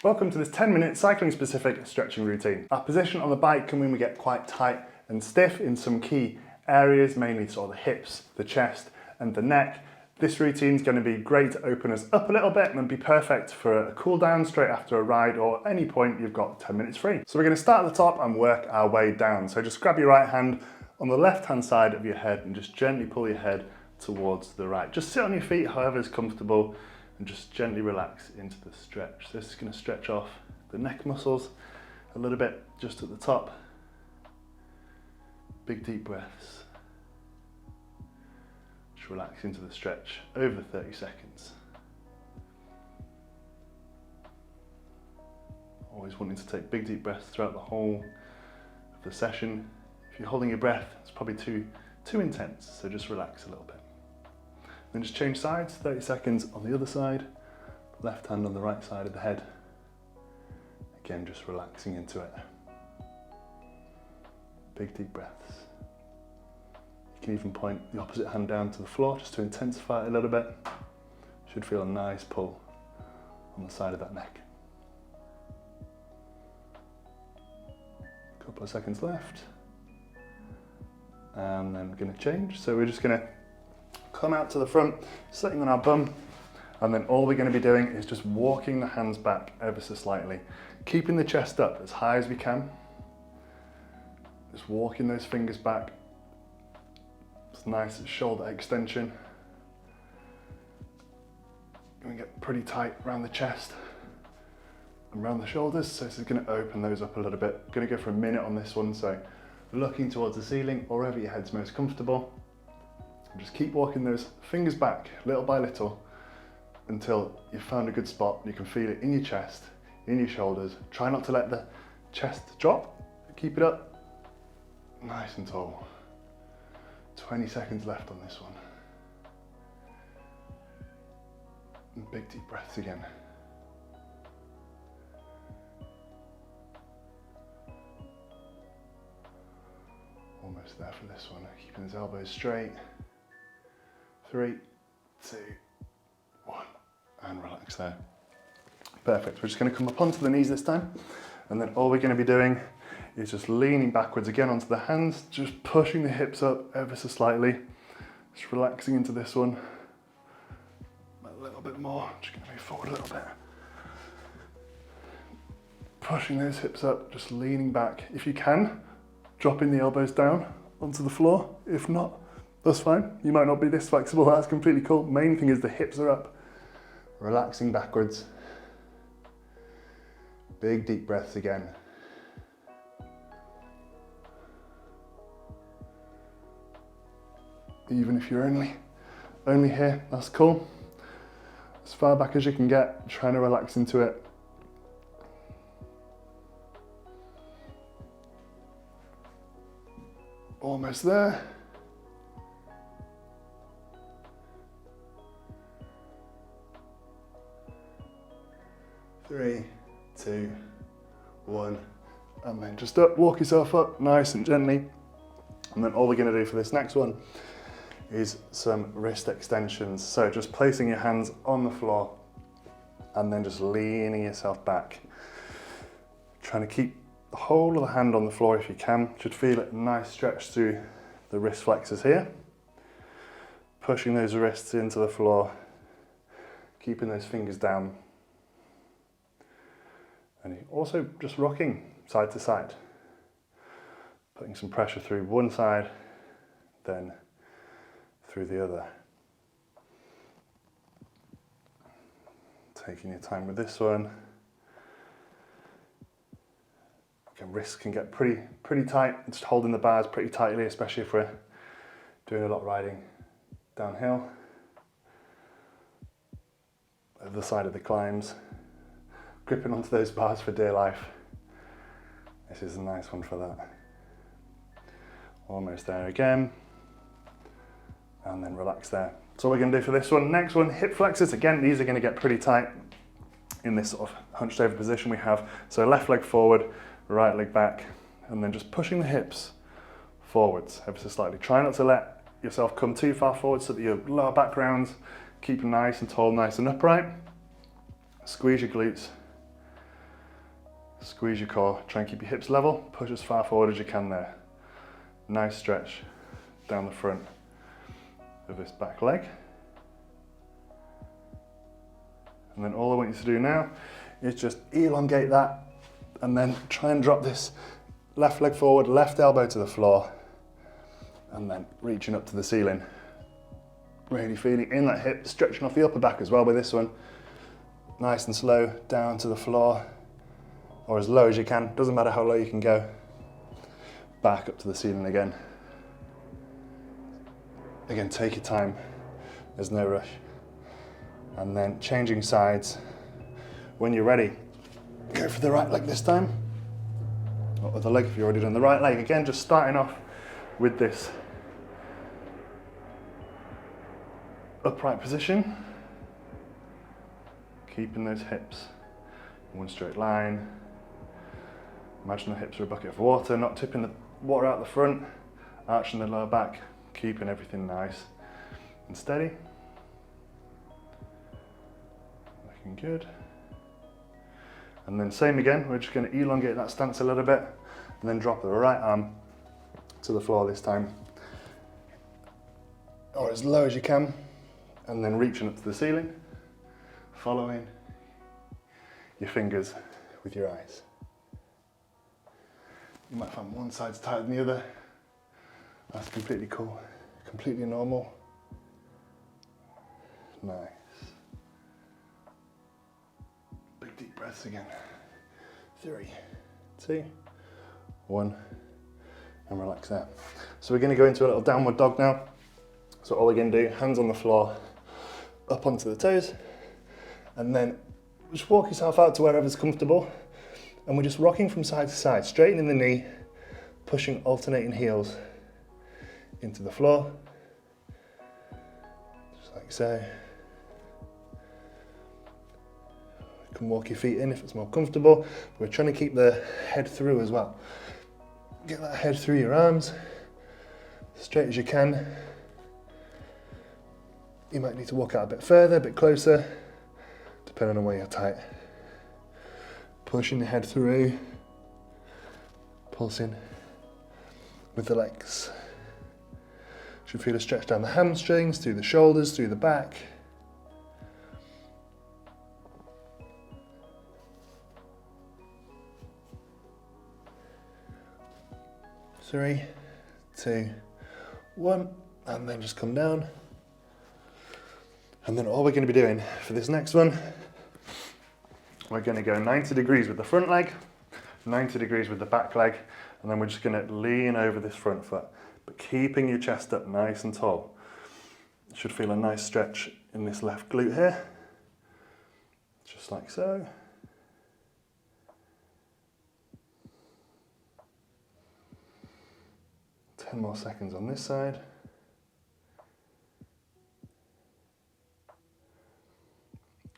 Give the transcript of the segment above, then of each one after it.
Welcome to this 10-minute cycling specific stretching routine. Our position on the bike can mean we get quite tight and stiff in some key areas, mainly sort of the hips, the chest and the neck. This routine is going to be great to open us up a little bit and be perfect for a cool down straight after a ride or any point you've got 10 minutes free. So we're going to start at the top and work our way down. So just grab your right hand on the left hand side of your head and just gently pull your head towards the right. Just sit on your feet however is comfortable and just gently relax into the stretch. So this is going to stretch off the neck muscles a little bit just at the top. Big deep breaths. Just relax into the stretch over 30 seconds. Always wanting to take big deep breaths throughout the whole of the session. If you're holding your breath, it's probably too intense, so just relax a little bit. Then just change sides, 30 seconds on the other side, left hand on the right side of the head. Again, just relaxing into it. Big deep breaths. You can even point the opposite hand down to the floor just to intensify it a little bit. Should feel a nice pull on the side of that neck. A couple of seconds left. And then we're going to change. So we're just going to come out to the front, sitting on our bum, and then all we're going to be doing is just walking the hands back ever so slightly, keeping the chest up as high as we can. Just walking those fingers back. It's nice shoulder extension. Going to get pretty tight around the chest and around the shoulders, so this is going to open those up a little bit. Going to go for a minute on this one, so looking towards the ceiling or wherever your head's most comfortable. Just keep walking those fingers back little by little until you've found a good spot. You can feel it in your chest, in your shoulders. Try not to let the chest drop. Keep it up nice and tall. 20 seconds left on this one. And big deep breaths again. Almost there for this one. Keeping his elbows straight. 3, 2, 1, and relax there. Perfect. We're just going to come up onto the knees this time, and then all we're going to be doing is just leaning backwards again onto the hands, just pushing the hips up ever so slightly, just relaxing into this one. A little bit more, just going to move forward a little bit. Pushing those hips up, just leaning back. If you can, dropping the elbows down onto the floor. If not, that's fine. You might not be this flexible, that's completely cool. Main thing is the hips are up. Relaxing backwards. Big deep breaths again. Even if you're only here, that's cool. As far back as you can get, trying to relax into it. Almost there. 3, 2, 1, and then just up, walk yourself up nice and gently. And then all we're going to do for this next one is some wrist extensions. So just placing your hands on the floor and then just leaning yourself back. Trying to keep the whole of the hand on the floor if you can. Should feel a nice stretch through the wrist flexors here. Pushing those wrists into the floor, keeping those fingers down. And also just rocking side to side. Putting some pressure through one side, then through the other. Taking your time with this one. Again, wrists can get pretty tight, just holding the bars pretty tightly, especially if we're doing a lot of riding downhill. Other side of the climbs. Gripping onto those bars for dear life. This is a nice one for that. Almost there again. And then relax there. So we're going to do for this one. Next one, hip flexors. Again, these are going to get pretty tight in this sort of hunched over position we have. So left leg forward, right leg back, and then just pushing the hips forwards ever so slightly. Try not to let yourself come too far forward so that your lower back rounds. Keep nice and tall, nice and upright. Squeeze your glutes Squeeze your core, try and keep your hips level, push as far forward as you can there. Nice stretch down the front of this back leg. And then all I want you to do now is just elongate that and then try and drop this left leg forward, left elbow to the floor, and then reaching up to the ceiling. Really feeling in that hip, stretching off the upper back as well with this one. Nice and slow, down to the floor, or as low as you can, doesn't matter how low you can go. Back up to the ceiling again. Again, take your time, there's no rush. And then changing sides. When you're ready, go for the right leg this time. Or other leg if you've already done the right leg. Again, just starting off with this upright position. Keeping those hips in one straight line. Imagine the hips are a bucket of water, not tipping the water out the front, arching the lower back, keeping everything nice and steady. Looking good. And then same again, we're just going to elongate that stance a little bit and then drop the right arm to the floor this time. Or as low as you can, and then reaching up to the ceiling, following your fingers with your eyes. You might find one side's tighter than the other. That's completely cool, completely normal. Nice. Big deep breaths again. 3, 2, 1, and relax out. So we're going to go into a little downward dog now. So all we're going to do, hands on the floor, up onto the toes, and then just walk yourself out to wherever's comfortable. And we're just rocking from side to side, straightening the knee, pushing alternating heels into the floor, just like so. You can walk your feet in if it's more comfortable. We're trying to keep the head through as well. Get that head through your arms, straight as you can. You might need to walk out a bit further, a bit closer, depending on where you're tight. Pushing the head through, pulsing with the legs. Should feel a stretch down the hamstrings, through the shoulders, through the back. Three, 2, 1, and then just come down. And then all we're going to be doing for this next one, we're going to go 90 degrees with the front leg, 90 degrees with the back leg, and then we're just going to lean over this front foot, but keeping your chest up nice and tall. You should feel a nice stretch in this left glute here, just like so. Ten more seconds on this side.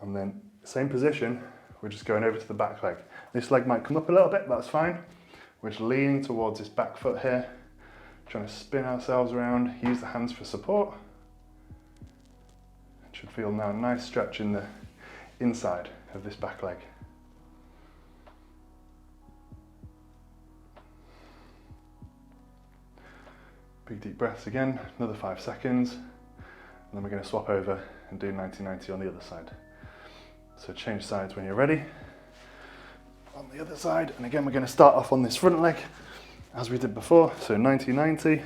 And then same position, we're just going over to the back leg. This leg might come up a little bit, that's fine. We're just leaning towards this back foot here, trying to spin ourselves around, use the hands for support. It should feel now a nice stretch in the inside of this back leg. Big deep breaths again, another 5 seconds, and then we're going to swap over and do 90-90 on the other side. So change sides when you're ready. On the other side, and again we're going to start off on this front leg as we did before. So 90-90,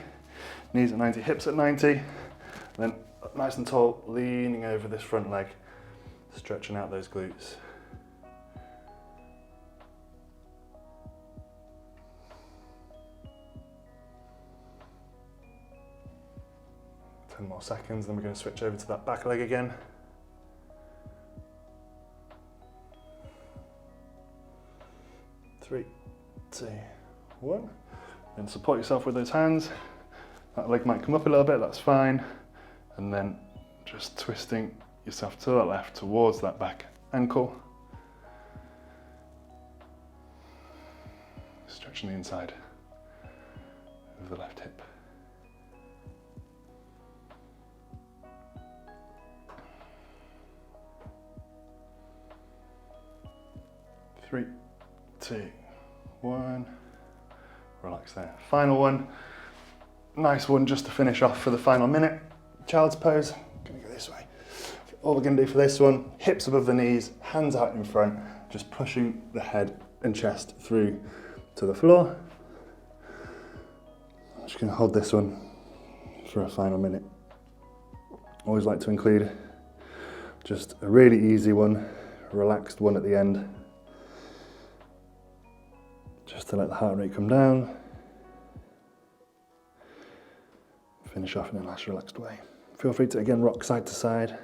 knees at 90, hips at 90, then up nice and tall, leaning over this front leg, stretching out those glutes. More seconds, then we're going to switch over to that back leg again. Three, 2, 1. Then support yourself with those hands. That leg might come up a little bit, that's fine. And then just twisting yourself to the left towards that back ankle. Stretching the inside of the left hip. 3, 2, 1. Relax there. Final one. Nice one just to finish off for the final minute. Child's pose. Gonna go this way. All we're gonna do for this one, hips above the knees, hands out in front, just pushing the head and chest through to the floor. I'm just gonna hold this one for a final minute. Always like to include just a really easy one, relaxed one at the end, just to let the heart rate come down. Finish off in a nice relaxed way. Feel free to again rock side to side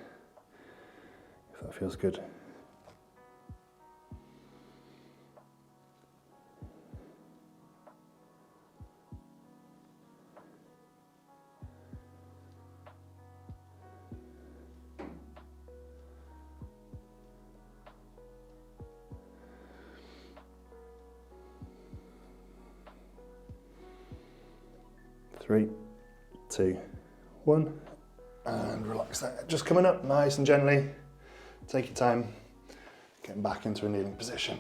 if that feels good. Three, 2, 1, and relax that. Just coming up nice and gently. Take your time, getting back into a kneeling position.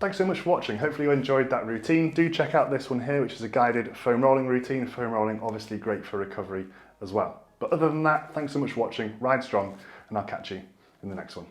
Thanks so much for watching. Hopefully you enjoyed that routine. Do check out this one here, which is a guided foam rolling routine. Foam rolling obviously great for recovery as well. But other than that, thanks so much for watching. Ride strong, and I'll catch you in the next one.